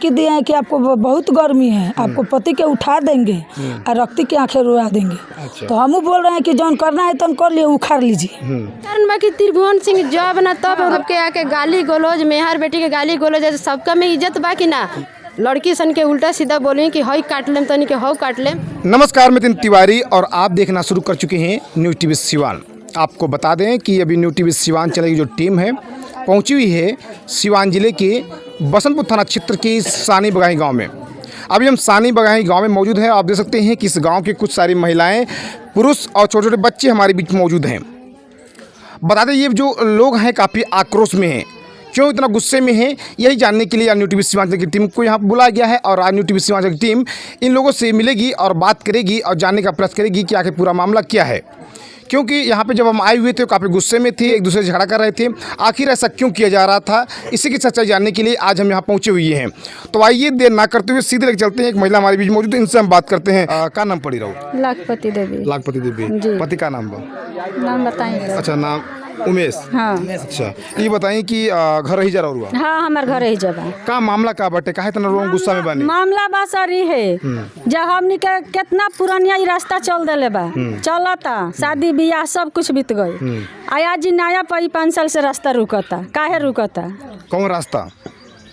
धमकी दिए हैं कि आपको बहुत गर्मी है, आपको पति के उठा देंगे और रक्ति की आंखें रुआ देंगे। अच्छा। तो हम बोल रहे हैं कि जौन करना है तो कर लिए, उखाड़ लीजिए। कारण बाकी त्रिभुवन सिंह जब ना तब सबके आके गाली गलौज, मेहर बेटी के गाली गलौज, सबका में इज्जत बाकी ना, लड़की सन के उल्टा सीधा बोले कि हई काट लेम तनी के हौ काट लेम। नमस्कार, मैं तिवारी और आप देखना शुरू कर चुके हैं न्यूज़ टीवी सिवान। आपको बता दें कि अभी न्यूज़ टीवी सिवान चैनल की जो टीम है पहुंची हुई है सिवान जिले के बसंतपुर थाना क्षेत्र के सानी बगाही गांव में। अभी हम सानी बगाही गांव में मौजूद हैं। आप देख सकते हैं कि इस गांव के कुछ सारी महिलाएं, पुरुष और छोटे छोटे बच्चे हमारे बीच मौजूद हैं। बता दें ये जो लोग हैं काफ़ी आक्रोश में हैं। क्यों इतना गुस्से में है, यही जानने के लिए आज न्यूज़ टीवी सीमांचल की टीम को यहाँ बुलाया गया है और आज न्यूज़ टीवी सीमांचल की टीम इन लोगों से मिलेगी और बात करेगी और जानने का प्रयास करेगी कि आखिर पूरा मामला क्या है। क्योंकि यहाँ पे जब हम आए हुए थे काफ़ी गुस्से में थे, एक दूसरे से झगड़ा कर रहे थे। आखिर ऐसा क्यों किया जा रहा था, इसी की सच्चाई जानने के लिए आज हम यहाँ पहुँचे हुए हैं। तो आइए देर ना करते हुए सीधे लेकर चलते हैं। एक महिला हमारे बीच मौजूद है, इनसे हम बात करते हैं। क्या नाम पड़ी रहो? लाखपति देवी। लाखपति देवी, पति का नाम नाम बताइए। अच्छा, नाम उमेश। हाँ। अच्छा, ये बताइए कि घर ही जा रहा हुआ? हाँ, हमारे घर ही जब का मामला का बटे, काहे तना लोग गुस्सा में बानी? मामला बस अरी है जब हमनी के कितना पुरानिया ई रास्ता चल देले बा, चलता शादी बियाह सब कुछ बीत गई। आया जी नया पर 5 साल से रास्ता रुकता। काहे रुकता? कौन रास्ता?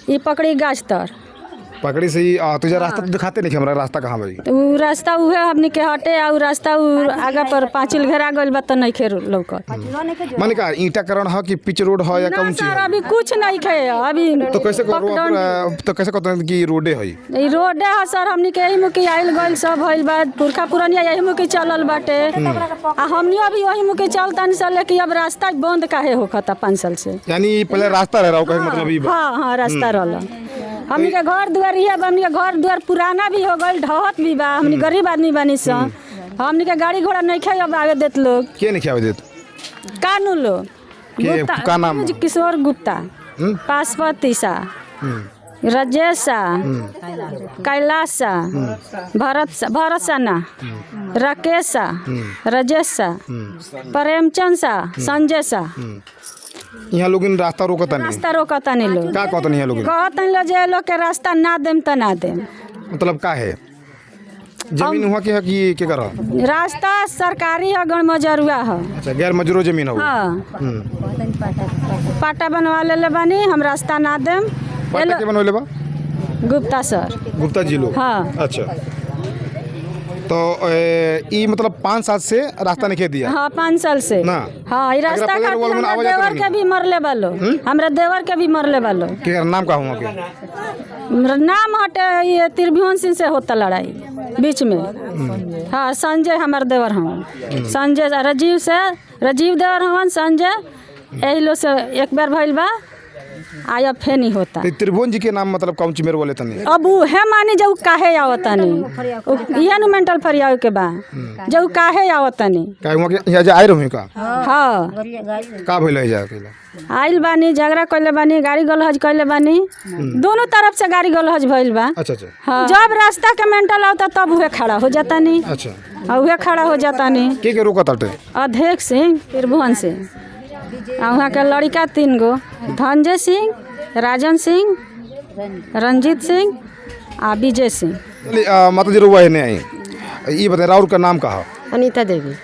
ये पकड़ी गाछ तर पकड़ी से ही तुझे रास्ता तो दिखाते नहीं, हमारा रास्ता कहाँ भाई? तो वो रास्ता उहे हमनी के हटे और रास्ता आगे पर 5 घेरा गइल बा, तो नहीं खे लौकत। माने का ईंटा करण है कि पिच रोड है या कौन चीज? अभी कुछ नहीं खे अभी। तो कैसे कहते हैं कि रोडे है? ई रोडे है सर, हमनी के यही मुकी आइल गइल सब भइल बा, पुरखा पुरानिया यही मुकी चलल बाटे आ हमनी अभी वही मुकी चलतन से, लेकिन अब रास्ता बंद काहे होखता 5 साल से। यानी पहले रास्ता रह रहा हो, मतलब ई? हां, रास्ता रहला। हमनी के घर दुआर है, हमनी के घर दुआर पुराना भी हो गइल, ढहत भी बा। हमनी गरीब आदमी बानी स, हमनी के गाड़ी घोड़ा नहीं खे अब आगे देत लोग। के नहीं आवे देत? कानू लोग के का नाम? किशोर गुप्ता, पाशुपति सा, राजेश सा, कैलाश सा, भरत सा ना, राकेश सा, राजेश सा, प्रेमचंद सा, संजय सा। यहाँ लोग इन रास्ता रोकता नहीं? रास्ता रोकता नहीं लोग। का कहता नहीं लोग? कहता नहीं जे लोग के रास्ता ना देम तो ना देम। मतलब का है? जमीन हुआ के है कि के करा? रास्ता सरकारी है, गण मजरुआ है। अच्छा, गैर मजरूर जमीन है? हाँ। पाटा बनवा ले बानी, हम रास्ता ना देम। पाटा के बनवा बा? गुप्ता सर। गुप्ता जी लोग? हाँ। अच्छा, तो ये मतलब 5 साल से रास्ता नहीं दिया? हाँ, 5 साल से ना। हाँ, ये रास्ता खातिर हमरा देवर के भी मरले बालो, हमरा देवर के भी मरले बालो। के नाम का हुआ के? नाम हटे ये त्रिभुवन सिंह से होता लड़ाई बीच में। हाँ, संजय हमार देवर हम, संजय राजीव देवर हवन, संजय यही लोग से एक बार भइल बा, आया फे नहीं होता। त्रिभुवन जी के नाम मतलब कौन ची मेरे बोले तनी? अब वो है मानी जो काहे आवता नहीं, यह नु मेंटल फरियाव के बा जो काहे आवता नहीं। काहे हुआ के यहाँ आए रहूं का? हाँ, का भइल है जाके? आइल बानी, झगड़ा कइले बानी, गाड़ी गलहज कइले बानी, दोनों तरफ से गाड़ी गलहज भइल बा। अच्छा अच्छा। हाँ, जब रास्ता के मेंटल आवता तब वह खड़ा हो जाता नहीं। अच्छा, और वह खड़ा हो जाता नहीं। के रोका ताटे? अध्यक्ष सिंह त्रिभुवन सिंह, वहाँ के लड़का 3 गो, धनजय सिंह, राजन सिंह, रंजीत सिंह आ विजय सिंह। माता जी रुआ है नहीं आई, ये बताए राउर का नाम कहा? अनीता देवी।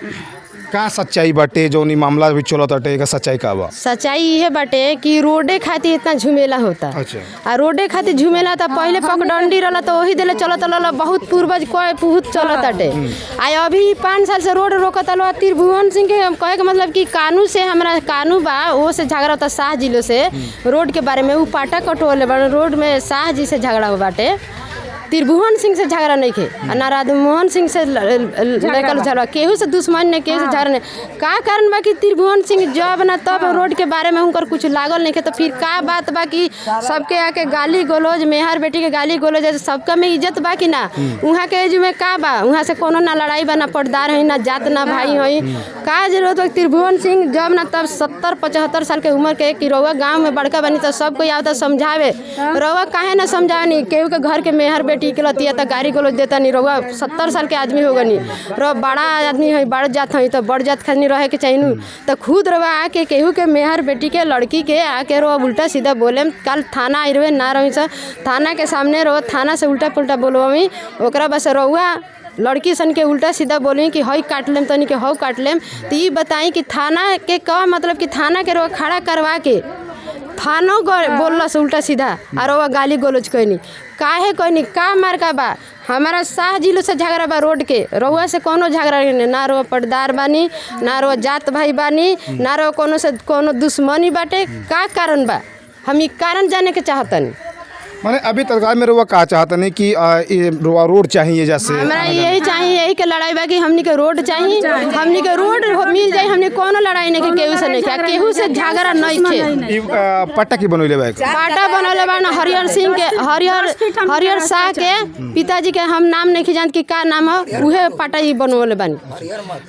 का सच्चाई बाटे जो नहीं मामला भी चलो ताटे का सच्चाई का बा? सच्चाई ये बाटे कि रोडे खातिर इतना झुमेला होता। अच्छा। आ रोडे खातिर झुमेला था, पहले पगडंडी रहला तो वही दिले चलत रहला, बहुत पूर्वज कोई बहुत चलत आटे। आ अभी 5 साल से रोड रोकत लो। त्रिभुवन सिंह के कहे के मतलब कि कानून से हमरा कानून बा, वो से झगड़ा होता शाह जिलो से रोड के बारे में। वो पाटा कटोले बा रोड में, शाह जी से झगड़ा हो बाटे। त्रिभुवन सिंह से झगड़ा नहीं खे, ना राधामोहन सिंह से झगड़ा, केहू से दुश्मन नहीं, केहू से झगड़ा नहीं। का कारण बा कि त्रिभुवन सिंह जब ना तब रोड के बारे में उनकर कुछ लागल नहीं खे, तो फिर का बात बा कि सबके आके गाली गलौज, मेहर बेटी के गाली गलौज, सबका में इज्जत बा कि ना? वहाँ के एज में का बा? वहाँ से कोनो ना लड़ाई बा, ना पटदार है, ना जात, ना भाई है। का जरूरत बा? त्रिभुवन सिंह जब ना तब 70-75 साल के उम्र के कि रउआ गाँव में बड़का बनी तो सब कोई आवता समझावे, रउआ काहे ना समझावे नहीं? केहू के घर के मेहर बेटी बेटी के लतिया तो गाड़ी गलौज देता नहीं रहुआ 70 साल के आदमी होगा नहीं रह बड़ा आदमी है बड़ जात है तो बड़ जात खानी रहे के चाहिए तो खुद रवा आके केहू के मेहर बेटी के लड़की के आके रहो उल्टा सीधा बोले कल थाना आई रहे ना रही सर थाना के सामने रहो थाना से उल्टा पुल्टा बोलवा ओकरा बस रहुआ लड़की सन के उल्टा सीधा बोली कि हई काट लेम तनी के हौ काट लेम तो ये बताई कि थाना के का मतलब कि थाना के रवा खड़ा करवा के थानो बोलस उल्टा सीधा और वह गाली गलोच कहनी काहे कहनी का मार का बा हमारा शाह जिलो से झगड़ा बा रोड के रउआ से कोनो झगड़ा नहीं ना रउआ पर्दार बानी ना रउआ जात भाई बानी ना रउआ कोनो से कोनो दुश्मनी बाटे का कारण बा हम ये कारण जाने के चाहतनी माने अभी तत्काल में रुआ कहा चाहता नहीं कि ये रुआ रोड चाहिए जैसे हमारा यही चाहिए यही के लड़ाई बा कि हमनी के रोड चाहिए हमनी के रोड मिल जाए हमनी कोनो लड़ाई नहीं के केहू से नहीं के केहू से झगड़ा नहीं थे पट्टा की बनोले बा पाटा बनोले बा हरिहर सिंह के हरिहर शाह के पिताजी के हम नाम नहीं जानत कि का नाम है उहे पाटा ही बनोले बानी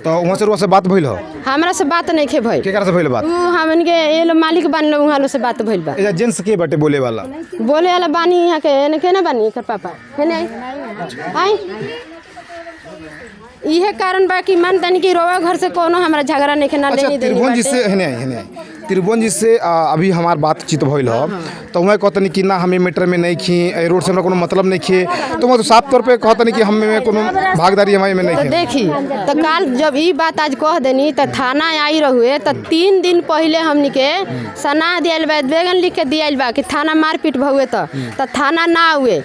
तो वहां से रुआ से बात भइल हो हमरा से बात नहीं के भइल केकरा से भइल बात हमन के ये मालिक बन लो वहां से बात भइल बा जेंट्स के बटे बोले वाला बानी यहाँ के एने के ना बानी एकर पापा है नहीं आई इहे कारण बा कि मान तनी कि रोवा घर से कोनो हमरा झगड़ा नहीं ना लेनी देनी त्रिभुवन जी से है त्रिभुवन जी से अभी हमार बातचीत भइल हो तो वह कहतनी कि ना हमें मीटर में नहीं खी रोड से हमरा कोनो मतलब नहीं खे तो मैं तो साफ तौर पे कहतनी कि हम में कोनो भागदारी हमारे में नहीं तो देखी तो काल जब ई बात आज कह देनी तो थाना आई रहुए तो 3 दिन पहले हमनी के सना दियल बा बेगन लिख के दियल बा कि थाना मारपीट भहुए तो थाना ना हुए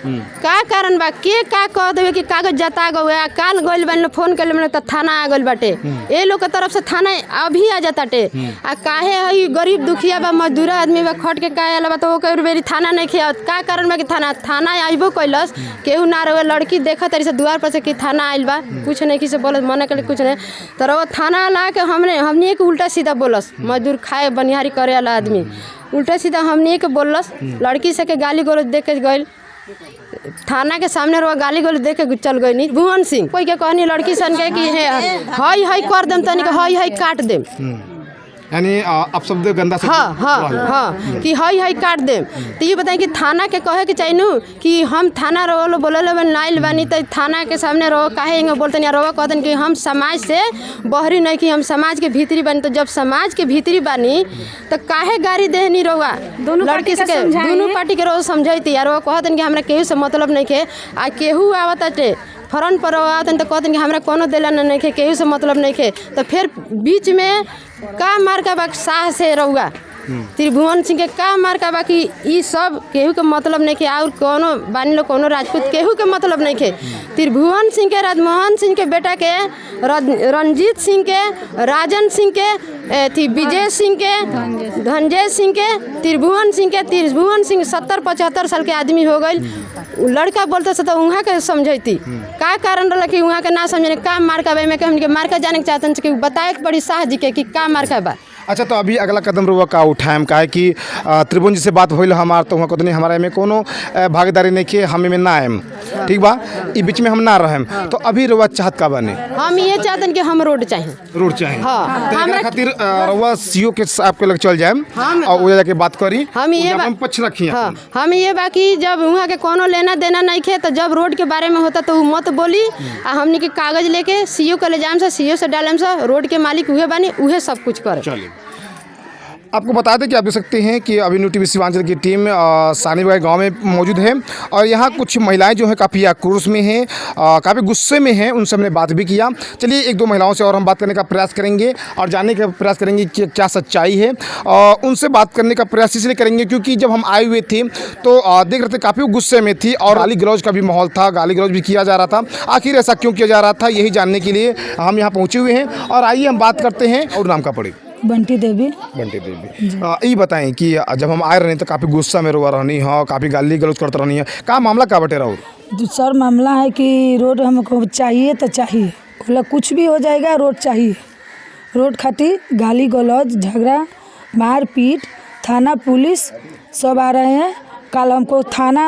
का कारण बा के का कह देवे कि कागज जता गए काल गइल बन फोन कर ले तो थाना आ गइल बाटे ए लोग के तरफ से थाना अभी आ जाताटे आ काहे हई गरीब दुखिया बा मजदूर आदमी बा खट के काहे आला बा तो ओकर बेरी थाना नहीं खिया का कारण बा कि थाना आइबो कैलस केहू ना रहे लड़की देखा तरी से द्वार पर से कि थाना आइल बा कुछ नहीं किसे बोलस मना कर कुछ नहीं तो रहो थाना ला के हमने एक उल्टा सीधा बोलस मजदूर खाए बनिहारी करे वाला आदमी उल्टा सीधा हमने एक बोलस लड़की से के गाली गलौज देख के गइल थाना के सामने रहो गाली गलौज देख के चल गई भुवन सिंह कोई के कहनी लड़की सन के कि हई कर देम तनी के हई काट देम यानी आप शब्द गंदा से हाँ कि हई काट देम तो ये बताएं कि थाना के कहे के चाहिए नु कि हम थाना रहो बोले नाइल बानी तो थाना के सामने रहो काहे बोलते नहीं रहो कहते कि हम समाज से बहरी नहीं कि हम समाज के भीतरी बानी तो जब समाज के भीतरी बानी तो काहे गाड़ी देहनी रहुआ लड़की से दोनों पार्टी के रहो समझती यार वो कहते कि हमरा केहू से मतलब नहीं के आ केहू आवताटे फ्रंट पर आते तो कहते कि हमरा कोनो दिला नहीं के केहू से मतलब नहीं के तो फिर बीच में का मार का बाकी शाह से रहुआ त्रिभुवन सिंह के का मार का बाकी ई सब केहू के मतलब नहीं के और कोनो बानी लो कोनो राजपूत केहू के मतलब नहीं के त्रिभुवन सिंह के राजमोहन सिंह के बेटा के रंजीत सिंह के राजन सिंह के विजय सिंह के धनजय सिंह के त्रिभुवन सिंह 70-75 साल के आदमी हो गई लड़का बोलते से तो वहाँ के समझती का कारण रहा कि वहाँ के ना समझने का मार्का बा में हमने मार्का जाने के चाहते हैं कि बताए के पड़ी शाह जी के कि का मार्का बा। अच्छा तो अभी अगला कदम रुआ का उठाएम का है कि त्रिभुवन जी से बात होइल हमार तो वहाँ कहते नहीं हमारे में कोनो भागीदारी नहीं के हमें में ना आएम ठीक बा ई बीच में हम ना रहेम तो अभी रुआ चाहत का बने हम ये चाहते हैं कि हम रोड चाहिए हाँ तो खातिर रुआ सीओ के साहब के लग चल जाएम और वो जाके बात करी हम ये पक्ष रखी हम ये बाकी जब वहाँ के कोनो लेना देना नहीं खे तो जब रोड के बारे में होता तो मत बोली आ हमने के कागज लेके सीओ के ले जाम से सीओ से डालम से रोड के मालिक उहे बानी उहे सब कुछ करे। आपको बता दें कि आप देख सकते हैं कि अभी न्यू टीवी सीवांचल की टीम सानीबाई गांव में मौजूद है और यहाँ कुछ महिलाएं जो हैं काफ़ी आक्रोश में हैं काफ़ी गुस्से में हैं उनसे हमने बात भी किया। चलिए एक दो महिलाओं से और हम बात करने का प्रयास करेंगे और जानने का प्रयास करेंगे कि क्या सच्चाई है और उनसे बात करने का प्रयास इसलिए करेंगे क्योंकि जब हम आए हुए थे तो देख रहे थे काफ़ी गुस्से में थी और गाली गलौज का भी माहौल था, गाली गलौज भी किया जा रहा था। आखिर ऐसा क्यों किया जा रहा था यही जानने के लिए हम यहाँ पहुँचे हुए हैं और आइए हम बात करते हैं। और नाम का पड़े बंटी देवी। ये बताएं कि जब हम आए रहे तो काफ़ी गुस्सा में रोआ रहनी है, काफ़ी गाली गलौज करते रहनी है, का मामला का बटे रहो? सर मामला है कि रोड हमको चाहिए तो चाहिए, बोला कुछ भी हो जाएगा रोड चाहिए। रोड खातिर गाली गलौज झगड़ा मारपीट थाना पुलिस सब आ रहे हैं। कल हमको थाना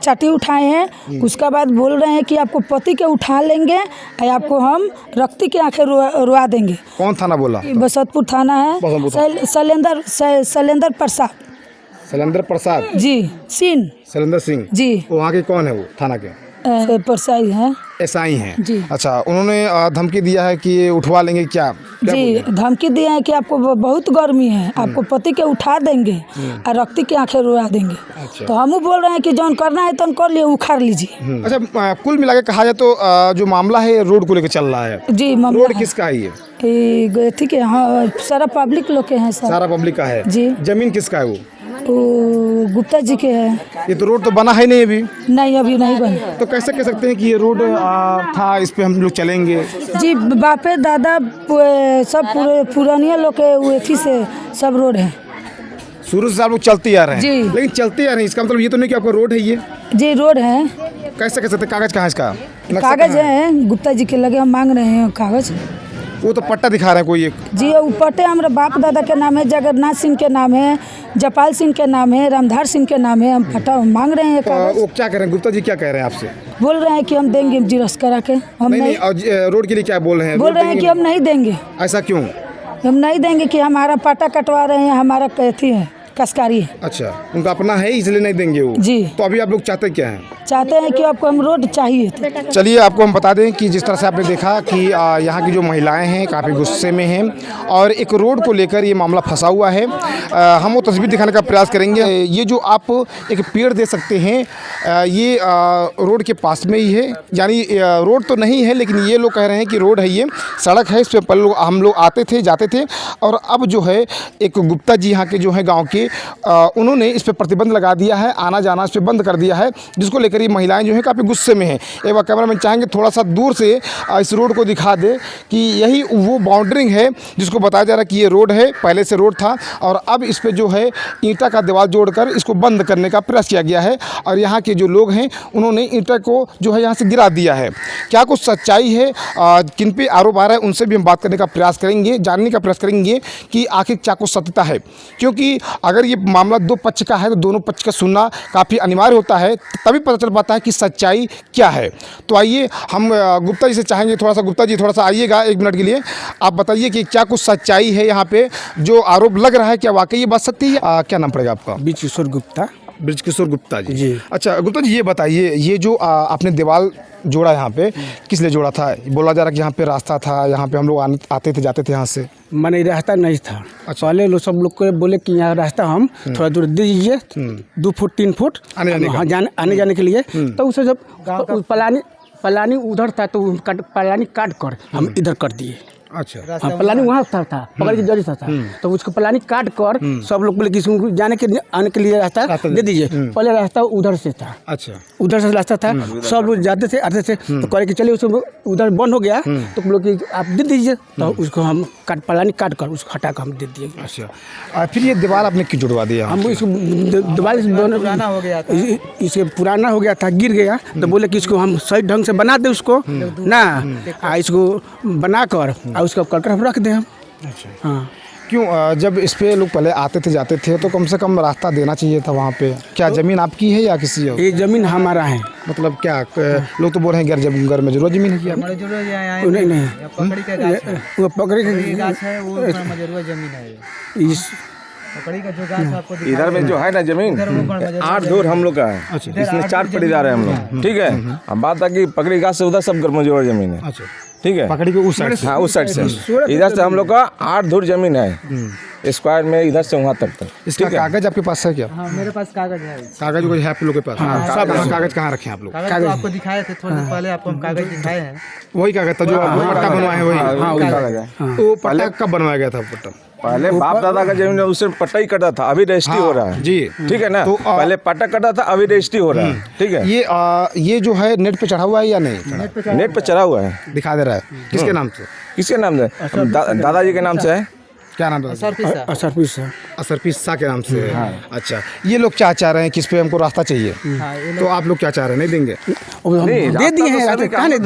चाटी उठाए हैं, उसका बाद बोल रहे हैं कि आपको पति के उठा लेंगे और आपको हम रक्ति की आंखें रुआ देंगे। कौन थाना बोला? बसंतपुर थाना है। शैलेंद्र प्रसाद। शैलेंद्र प्रसाद जी सिंह। शैलेंद्र सिंह जी। वहाँ के कौन है वो थाना के? परसाई है एसआई हैं। जी। अच्छा, उन्होंने धमकी दिया है कि ये उठवा लेंगे क्या जी, धमकी दिए हैं कि आपको बहुत गर्मी है, आपको पति के उठा देंगे और रक्ति की आंखें रुआ देंगे। तो हम बोल रहे हैं कि जौन करना है तो कर लिए, उखाड़ लीजिए। अच्छा, कुल मिला के कहा जाए तो जो मामला है ये रोड को लेकर चल रहा है। जी, मामला रोड है। किसका है ये? ठीक है, हाँ, सारा पब्लिक लोग के हैं सर। सारा पब्लिक का है। जी। जमीन किसका है वो? गुप्ता जी के है। ये तो रोड तो बना है नहीं अभी। नहीं, अभी नहीं बने। तो कैसे कह सकते हैं कि ये रोड था, इस पे हम लोग चलेंगे? जी, बापे दादा सब पूरे पुरानिया लोग के अथी से सब रोड है। शुरू से आप लोग चलते आ रहे हैं। जी। लेकिन चलते आ रहे हैं, इसका मतलब ये तो नहीं कि आपका रोड है ये। जी, रोड है। कैसे कह सकते हैं? कागज कहाँ है इसका? नक्शा कागज कहाँ है? है, गुप्ता जी के लगे, हम मांग रहे हैं कागज। वो तो पट्टा दिखा रहे हैं कोई एक। जी, वो पट्टे हमारे बाप दादा के नाम है, जगन्नाथ सिंह के नाम है, जपाल सिंह के नाम है, रामधार सिंह के नाम है। हम पट्टा मांग रहे हैं कागज। वो क्या कह रहे हैं? गुप्ता जी क्या कह रहे हैं आपसे? बोल रहे हैं कि हम देंगे जीरस करा के। हम नहीं, नहीं और रोड के लिए क्या बोल रहे हैं? बोल रहे हैं कि हम नहीं देंगे। ऐसा क्यों? हम नहीं देंगे कि हमारा पट्टा कटवा रहे हैं, हमारा अथी है, कसकारी है। अच्छा, उनका अपना है इसलिए नहीं देंगे वो। जी। तो अभी आप लोग चाहते क्या हैं? चाहते हैं कि आपको हम रोड चाहिए। चलिए, आपको हम बता दें कि जिस तरह से आपने देखा कि यहाँ की जो महिलाएं हैं काफ़ी गुस्से में हैं और एक रोड को लेकर ये मामला फंसा हुआ है। हम वो तस्वीर दिखाने का प्रयास करेंगे। ये जो आप एक पेड़ दे सकते हैं, ये रोड के पास में ही है, यानी रोड तो नहीं है लेकिन ये लोग कह रहे हैं कि रोड है, ये सड़क है, इस पर हम लोग आते थे जाते थे। और अब जो है एक गुप्ता जी यहाँ के जो है गाँव के, उन्होंने इस पर प्रतिबंध लगा दिया है, आना जाना इस पर बंद कर दिया है, जिसको लेकर ये महिलाएं जो है काफ़ी गुस्से में हैं। एक बार कैमरामैन चाहेंगे थोड़ा सा दूर से इस रोड को दिखा दे कि यही वो बाउंड्रिंग है जिसको बताया जा रहा है कि ये रोड है, पहले से रोड था और अब इस पर जो है ईंटा का दीवार जोड़कर इसको बंद करने का प्रयास किया गया है। और यहाँ के जो लोग हैं उन्होंने ईंटा को जो है यहाँ से गिरा दिया है। क्या कुछ सच्चाई है, किन पे आरोप आ रहा है, उनसे भी हम बात करने का प्रयास करेंगे, जानने का प्रयास करेंगे कि आखिर क्या कुछ सत्यता है। क्योंकि अगर ये मामला दो पक्ष का है तो दोनों पक्ष का सुनना काफ़ी अनिवार्य होता है, तभी पता चल पाता है कि सच्चाई क्या है। तो आइए हम गुप्ता जी से चाहेंगे, थोड़ा सा गुप्ता जी थोड़ा सा आइएगा 1 मिनट के लिए। आप बताइए कि क्या कुछ सच्चाई है यहाँ पे, जो आरोप लग रहा है क्या वाकई ये बात सत्य है? क्या नाम पड़ेगा आपका? ब्रिजकिशोर गुप्ता। ब्रिजकिशोर गुप्ता जी। जी। अच्छा गुप्ता जी, ये बताइए, ये जो आपने दीवार जोड़ा यहाँ पे, किस लिए जोड़ा था? बोला जा रहा है कि यहाँ पे रास्ता था, यहाँ पे हम लोग आते थे जाते थे यहाँ से। मैंने रास्ता नहीं था। पहले लोग सब लोग को बोले कि यहाँ रास्ता हम थोड़ा दूर दे दीजिए, 2 फुट 3 फुट आने जाने का। आने जाने के लिए। तो उसे जब पलानी उधर था तो पलानी काट कर हम इधर कर दिए। अच्छा। हाँ, पलानी वहाँ था पकड़ के जड़ी था। तो उसको पलानी काट कर सब लोग बोले कि इसको जाने के आने के लिए रास्ता दे दीजिए। पहले रास्ता उधर से था। अच्छा। उधर से रास्ता था, सब लोग जाते थे आते थे। तो कहे कि चलिए उसको उधर बंद हो गया तो बोले कि आप दे दीजिए। तो उसको हम पलानी काट कर उसको हटा कर हम दे दिए। अच्छा, फिर ये दीवार आपने क्यों जुड़वा दिया? हम इसको दीवार पुराना हो गया था, इसे पुराना हो गया था, गिर गया। तो बोले कि इसको हम सही ढंग से बना दे उसको ना, इसको बना कर उसका कर हम रख दें हम। अच्छा। हाँ। क्यों? जब इस पे लोग पहले आते थे जाते थे तो कम से कम रास्ता देना चाहिए था वहाँ पे। क्या ज़मीन आपकी है या किसी और? ये ज़मीन हमारा है। मतलब क्या लोग तो बोल रहे हैं घर में जरूर ज़मीन है क्या? नहीं, वो पकड़ी का गाछ है, वो मजरूआ ज़मीन है। इस पकड़ी का जो गाछ आपको इधर में जो है ना जमीन 8 धूर हम लोग का है। इसमें 4 पड़ीदार है हम लोग, ठीक है। अब बात है कि पकड़ी गाछ से उधर सब मजरूआ जमीन है। अच्छा। ठीक है, पकड़ी के उस साइड से? हाँ, उस साइड से। इधर से हम लोग का 8 धूर जमीन है स्क्वायर में, इधर से वहाँ तक। इसका कागज आपके पास है क्या? हाँ, मेरे पास कागज है। कागज कोई है आप लोग के पास? सब कागज कहाँ रखे हैं आप लोग? कागज आपको दिखाए थे थोड़ी देर पहले, आपको हम कागज दिखाए हैं। वही कागज था जो पट्टा बनवाए हैं? वही। तो पट्टा कब बनवाया गया था? पट्टा पहले बाप दादा का जमीन उससे पट्टा ही कटा था, अभी रजिस्ट्री हो रहा है। जी, ठीक है ना। तो पहले पट्टा कटा था, अभी रजिस्ट्री हो रहा है। ठीक है। ये जो है नेट पे चढ़ा हुआ है या नहीं? नेट पे चढ़ा हुआ है। दिखा दे रहा है। किसके नाम से? किसके नाम से? दादाजी के नाम से है। क्या नाम है? असरपीस शाह के नाम से। अच्छा, ये लोग क्या चाह रहे हैं कि इस पे हमको रास्ता चाहिए, तो आप लोग क्या चाह रहे हैं? नहीं देंगे? दे दिए हैं रास्ता, कहने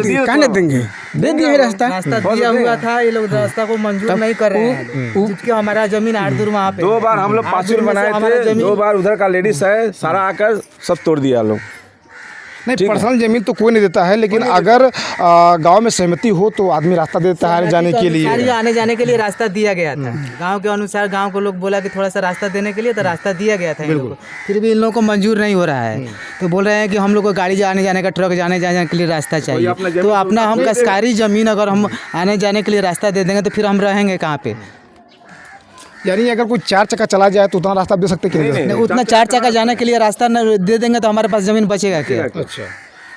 देंगे, दे दिए हैं रास्ता। रास्ता दिया हुआ था, ये लोग रास्ता को मंजूर नहीं कर रहे हैं, क्योंकि हमारा जमीन 8 दूर वहाँ पे। 2 बार हम लोग पाँचूर बनाए थे, 2 बार उधर का लेडीज है सारा आकर सब तोड़ दिया लोग। नहीं, पर्सनल जमीन तो कोई नहीं देता है, लेकिन अगर गांव में सहमति हो तो आदमी रास्ता देता है जाने के लिए। आने जाने के लिए रास्ता दिया गया था, गांव के अनुसार गांव को लोग बोला कि थोड़ा सा रास्ता देने के लिए, तो रास्ता दिया गया था इन लोगों को। फिर भी इन लोगों को मंजूर नहीं हो रहा है, तो बोल रहे हैं कि हम लोग को गाड़ी आने जाने का, ट्रक जाने जाने के लिए रास्ता चाहिए। तो अपना हम सरकारी ज़मीन अगर हम आने जाने के लिए रास्ता दे देंगे तो फिर हम रहेंगे कहाँ पे? यानी अगर कोई 4 चक्का चला जाए तो उतना रास्ता आप दे सकते कि नहीं? उतना 4 चक्का जाने के लिए रास्ता न दे देंगे तो हमारे पास ज़मीन बचेगा क्या? अच्छा,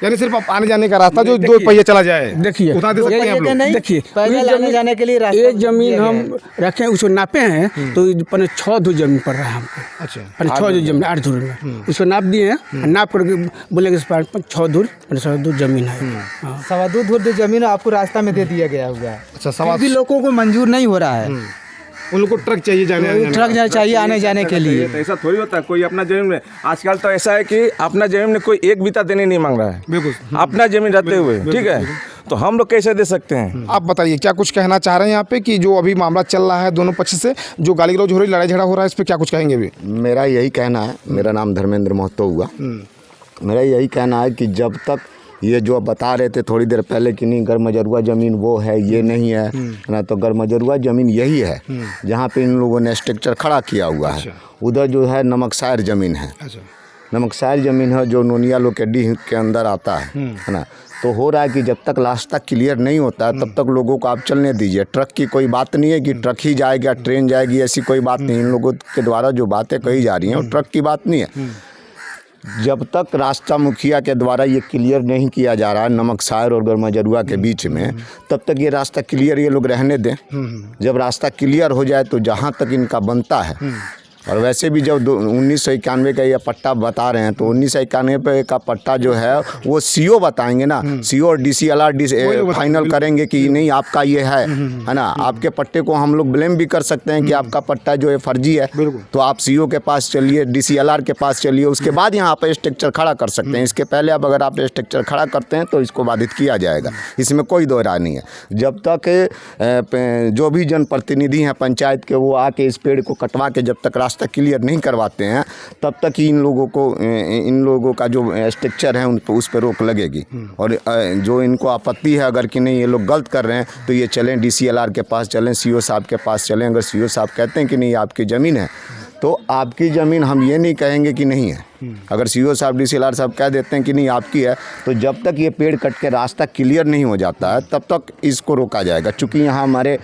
यानी सिर्फ आप आने जाने का रास्ता जो 2 पहिया चला जाए, देखिए उतना दे सकते हैं आप लोग? देखिए पैदल आने जाने के लिए रास्ता एक जमीन हम रखे उसको नापे हैं तो 6 धूर जमीन पड़ रहा है हमको। अच्छा, 6 धूर जमीन 8 धूर में उसको नाप दिए हैं, नाप करके बोले कि 6 धूर 6 धूर जमीन है। 2.25 धूर जमीन आपको रास्ता में दे दिया गया होगा। अच्छा, फिर भी लोगों को मंजूर नहीं हो रहा है। उन लोग को ट्रक चाहिए ट्रक चाहिए आने जाने के लिए। ऐसा थोड़ी होता है, कोई अपना जमीन में आजकल तो ऐसा है कि अपना जमीन में कोई 1 बीता देने नहीं मांग रहा है। बिल्कुल, अपना जमीन रहते हुए, ठीक है, तो हम लोग कैसे दे सकते हैं? आप बताइए क्या कुछ कहना चाह रहे हैं यहाँ पे कि जो अभी मामला चल रहा है दोनों पक्ष से, जो गाली गलौज हो रही, लड़ाई झगड़ा हो रहा है, इस पर क्या कुछ कहेंगे अभी? मेरा यही कहना है, मेरा नाम धर्मेंद्र महतो हुआ। मेरा यही कहना है कि जब तक ये जो बता रहे थे थोड़ी देर पहले कि नहीं गरमजरुआ ज़मीन वो है, ये नहीं है ना, तो गरमजरुआ ज़मीन यही है जहाँ पे इन लोगों ने स्ट्रक्चर खड़ा किया हुआ है। उधर जो है नमकसार ज़मीन है, नमकसार ज़मीन है जो नोनिया लोकेडी के अंदर आता है ना। तो हो रहा है कि जब तक लास्ट तक क्लियर नहीं होता है तब तक लोगों को आप चलने दीजिए। ट्रक की कोई बात नहीं है कि ट्रक ही जाएगा, ट्रेन जाएगी, ऐसी कोई बात नहीं। इन लोगों के द्वारा जो बातें कही जा रही हैं वो ट्रक की बात नहीं है। जब तक रास्ता मुखिया के द्वारा ये क्लियर नहीं किया जा रहा है नमकसार और गरमजरुआ के बीच में, तब तक ये रास्ता क्लियर ये लोग रहने दें। जब रास्ता क्लियर हो जाए तो जहाँ तक इनका बनता है, और वैसे भी जब 1991 का ये पट्टा बता रहे हैं तो 1991 का पट्टा जो है वो सीओ बताएंगे ना, सीओ और DCLR फाइनल करेंगे कि नहीं आपका ये है ना। आपके पट्टे को हम लोग ब्लेम भी कर सकते हैं कि आपका पट्टा जो है फर्जी है, तो आप सीओ के पास चलिए, DCLR के पास चलिए, उसके बाद यहाँ पर स्ट्रक्चर खड़ा कर सकते हैं। इसके पहले अब अगर आप स्ट्रक्चर खड़ा करते हैं तो इसको बाधित किया जाएगा, इसमें कोई दो राय नहीं है। जब तक जो भी जनप्रतिनिधि हैं पंचायत के, वो आके इस पेड़ को कटवा के जब तक रास्ता क्लियर नहीं करवाते हैं तब तक ही इन लोगों का जो स्ट्रक्चर है उस पर रोक लगेगी। और जो इनको आपत्ति है अगर कि नहीं ये लोग गलत कर रहे हैं तो ये चलें DCLR के पास चलें, सीओ साहब के पास चलें। अगर सीओ साहब कहते हैं कि नहीं आपकी ज़मीन है तो आपकी ज़मीन हम ये नहीं कहेंगे कि नहीं है। अगर सीओ साहब DCLR साहब कह देते हैं कि नहीं आपकी है, तो जब तक ये पेड़ कट के रास्ता क्लियर नहीं हो जाता है तब तक इसको रोका जाएगा। चूँकि यहाँ हमारे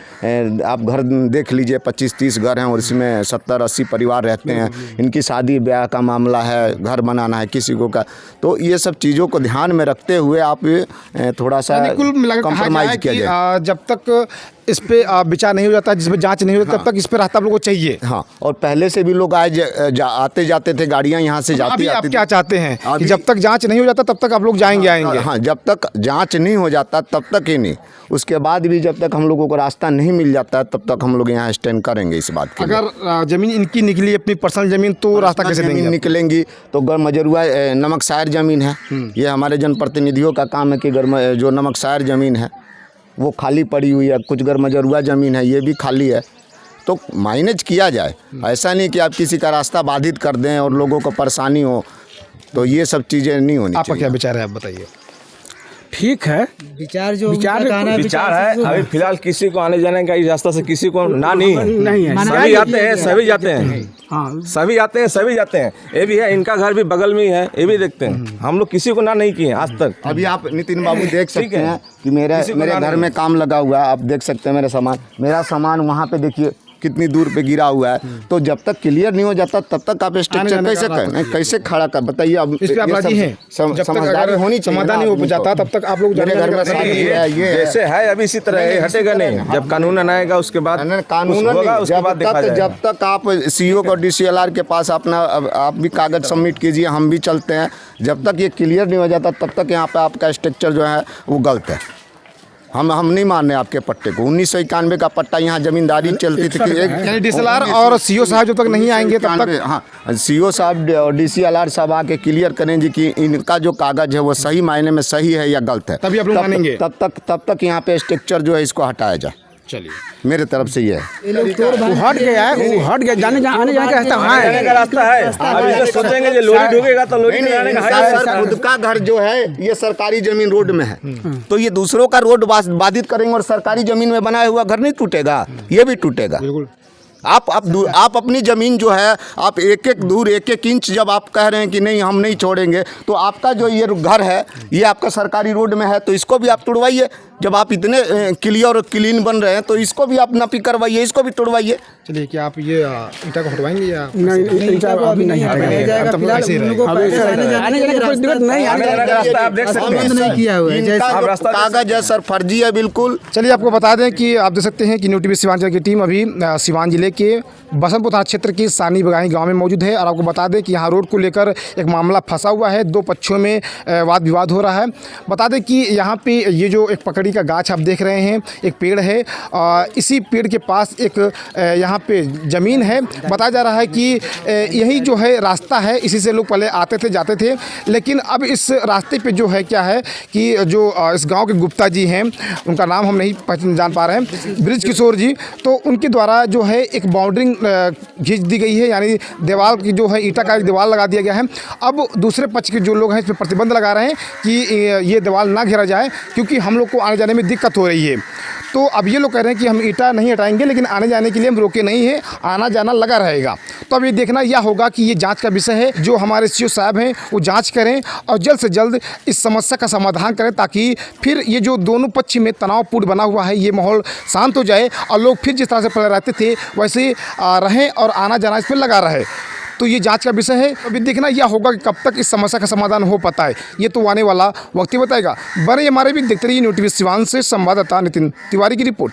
आप घर देख लीजिए 25-30 घर हैं और इसमें 70-80 परिवार रहते हैं। इनकी शादी ब्याह का मामला है, घर बनाना है किसी को का, तो ये सब चीज़ों को ध्यान में रखते हुए आप थोड़ा सा कॉम्प्रोमाइज़ किया जाए। जब तक इस पे विचार नहीं हो जाता, जिस पे जांच नहीं होती, तब तक इस पे रास्ता आप लोगों को चाहिए। हाँ, और पहले से भी लोग आते जाते थे, गाड़ियाँ यहाँ से अभी आप क्या चाहते हैं कि जब तक जांच नहीं हो जाता तब तक आप लोग जाएंगे आएंगे? हाँ, जब तक जांच नहीं हो जाता तब तक ही नहीं, उसके बाद भी जब तक हम लोगों को रास्ता नहीं मिल जाता तब तक हम लोग यहाँ स्टैंड करेंगे इस बात के। अगर ज़मीन इनकी निकली अपनी पर्सनल ज़मीन तो रास्ता कैसे देंगे? निकलेंगी तो गरमजरुआ नमकसार ज़मीन है, ये हमारे जनप्रतिनिधियों का काम है कि जो नमकसार ज़मीन है वो खाली पड़ी हुई है, कुछ गरमजरुआ ज़मीन है ये भी खाली है, तो मैनेज किया जाए। ऐसा नहीं कि आप किसी का रास्ता बाधित कर दें और लोगों को परेशानी हो, तो ये सब चीज़ें नहीं होनी चाहिए। आपका क्या विचार है, आप बताइए? ठीक है, विचार है। अभी फिलहाल किसी को आने जाने का इस रास्ता से किसी को नहीं है। सभी आते हैं, सभी जाते हैं, सभी आते हैं, सभी जाते हैं। ये भी है, इनका घर भी बगल में ही है, ये भी देखते हैं। हम लोग किसी को ना नहीं किए आज तक। अभी आप नितिन बाबू देख सकते हैं कि मेरे घर में काम लगा हुआ है, आप देख सकते हैं मेरा सामान वहाँ पे देखिए कितनी दूर पे गिरा हुआ है। तो जब तक क्लियर नहीं हो जाता तब तक आप स्ट्रक्चर कैसे खड़ा कर, बताइए। अब इस पे आप राजी हैं? समझदारी होनी चाहिए, समाधान नहीं हो जाता तब तक आप लोग मेरे घर में ये जैसे है अभी इसी तरह हटेगा नहीं। जब कानून आएगा उसके बाद कानून होगा, उसके बाद जब तक आप सीओ को DCLR के पास अपना आप भी कागज सबमिट कीजिए, हम भी चलते हैं। जब तक ये क्लियर नहीं हो जाता तब तक यहाँ पे आपका स्ट्रक्चर जो है वो गलत है। हम नहीं मान रहे आपके पट्टे को। 1991 का पट्टा यहाँ जमींदारी चलती थी कि DCLR और सीओ साहब जब तक नहीं आएंगे तब तक। हाँ, सीओ साहब और DCLR साहब आके क्लियर करें जी कि इनका जो कागज है वो सही मायने में सही है या गलत है, तभी आप लोग मानेंगे। तब तक यहाँ पे स्ट्रक्चर जो है इसको हटाया जाए। चलिए, मेरे तरफ से ये है। वो हट गया है, वो हट गया, आने जाने का रास्ता वहाँ जाने है। का रास्ता है। अब इधर सोचेंगे जो लोरी ढूंढेगा तो लोरी जाने का है सर, रास्ता। खुद का घर जो है ये सरकारी जमीन रोड में है, तो ये दूसरों का रोड बाधित करेंगे और सरकारी जमीन में बनाया हुआ घर नहीं टूटेगा, ये भी टूटेगा। आप अपनी ज़मीन जो है आप एक एक दूर एक एक इंच जब आप कह रहे हैं कि नहीं हम नहीं छोड़ेंगे, तो आपका जो ये घर है ये आपका सरकारी रोड में है, तो इसको भी आप तुड़वाइए। जब आप इतने क्लियर और क्लीन बन रहे हैं तो इसको भी आप नपी करवाइए, इसको भी तुड़वाइए। चलिए, क्या आप ये ईंटा को हटवाएंगे या नहीं, ईंटा अभी नहीं हटेगा। तब ऐसे ही रहेगा। आने जाने का कोई दिक्कत नहीं, आने जाने का रास्ता आप देख सकते हैं। नहीं किया हुआ है। इनका जो कागज है सर फर्जी है बिल्कुल। चलिए, आपको बता दें कि आप देख सकते हैं कि न्यू टीवी सीवान की टीम अभी सीवान जिले के बसंतपुर थाना क्षेत्र की सानी बगाही गांव में मौजूद है। और आपको बता दें कि यहाँ रोड को लेकर एक मामला फंसा हुआ है, दो पक्षों में वाद विवाद हो रहा है। बता दें कि यहाँ पे ये जो एक पकड़ी का गाछ आप देख रहे हैं, एक पेड़ है, इसी पेड़ के पास एक यहाँ पे ज़मीन है। बताया जा रहा है कि यही जो है रास्ता है, इसी से लोग पहले आते थे जाते थे, लेकिन अब इस रास्ते पे जो है क्या है कि जो इस गांव के गुप्ता जी हैं, उनका नाम हम नहीं जान पा रहे हैं, ब्रिज किशोर जी, तो उनके द्वारा जो है एक बाउंड्री खींच दी गई है, यानी दीवार की जो है ईंटा का एक दीवार लगा दिया गया है। अब दूसरे पक्ष के जो लोग हैं इस पर प्रतिबंध लगा रहे हैं कि ये दीवार ना घेरा जाए, क्योंकि हम लोग को आने जाने में दिक्कत हो रही है। तो अब ये लोग कह रहे हैं कि हम ईंटा नहीं हटाएंगे, लेकिन आने जाने के लिए हम रोके नहीं है, आना जाना लगा रहेगा। तो अब ये देखना यह होगा कि ये जांच का विषय है, जो हमारे सीओ साहब हैं वो जांच करें और जल्द से जल्द इस समस्या का समाधान करें, ताकि फिर ये जो दोनों पक्ष में तनावपूर्ण बना हुआ है ये माहौल शांत हो जाए और लोग फिर जिस तरह से पहले रहते थे वैसे रहें और आना जाना इस पर लगा रहे। तो ये जांच का विषय है। अभी देखना यह होगा कि कब तक इस समस्या का समाधान हो पाता है, ये तो आने वाला वक्त ही बताएगा। बने हमारे भी देखते रहिए न्यू टीवी सीवान से संवाददाता नितिन तिवारी की रिपोर्ट।